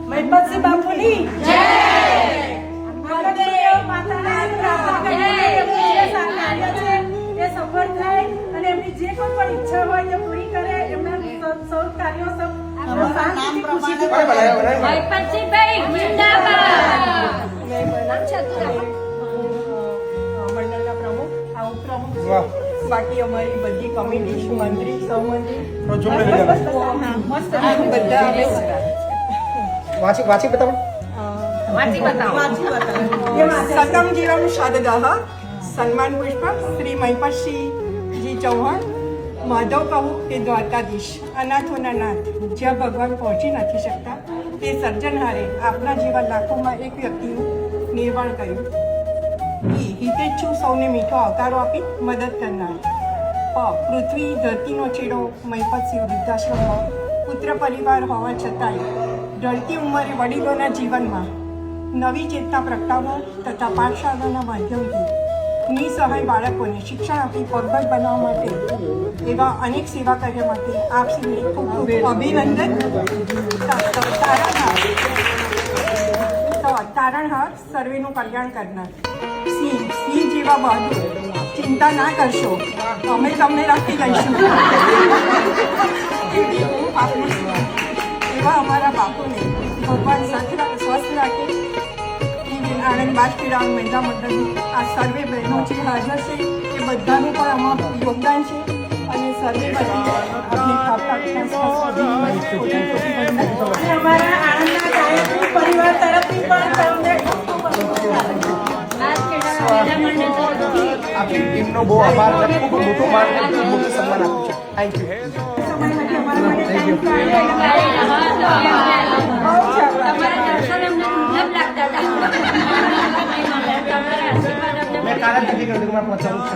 મહિપતસિંહ બાપુની જય. એ સફળ થાય અને એમની જે કોઈ પણ ઈચ્છા હોય તે પૂરી કરે. એમના સૌ કાર્યો સૌ મંડળના પ્રમુખ, આ ઉપપ્રમુખ, બાકી અમારી બધી કમિટી, મંત્રી, સહમંત્રી સતમ જીવમ શરદઃ સન્માન પુષ્પ શ્રી મહિપતસિંહજી ચૌહાણ. માધવ કહું તે દ્વારકાધીશ, અનાથોના નાથ, જ્યાં ભગવાન પહોંચી નથી શકતા તે સર્જનહારે આપના જેવા લાખોમાં એક વ્યક્તિનું નિર્માણ કર્યું. હિતેચ્છુ સૌને મીઠો આવકારો આપી મદદ કરનાર. પૃથ્વી ધરતીનો છેડો મહિપતસિંહ વૃદ્ધાશ્રમમાં પુત્ર પરિવાર હોવા છતાંય ઢળતી ઉંમરે વડીલોના જીવનમાં નવી ચેતના પ્રગટાવવા તથા પાઠશાળાના માધ્યમથી નિસહાય બાળકોને શિક્ષણ આપી પગભર બનાવવા માટે એવા અનેક સેવા કાર્ય માટે આપ શ્રીને ખૂબ ખૂબ અભિનંદન. તારણહાર સર્વેનું કલ્યાણ કરનાર. સિંહ જેવા બહાદુર, ચિંતા ના કરશો, અમે તમને રાખી લઈશું. એવા અમારા બાપુને ભગવાન સ્વસ્થ રાખે. આણંદ બાજપીડા મહિલા મંડળની આ સર્વે બહેનો જે હાજર છે એ બધાનું પણ આમાં યોગદાન છે અને સર્વે અમારા આણંદના ગાયત્રી પરિવાર તરફથી પણ તમને આપણી ટીમનો બહુ આભાર અને ખૂબ મોટું માન ખૂબ મોટું સન્માન આપ્યું છે. Thank you. મેં કાલે દીદી કહ્યું કે મારે પહોંચવાનું છે.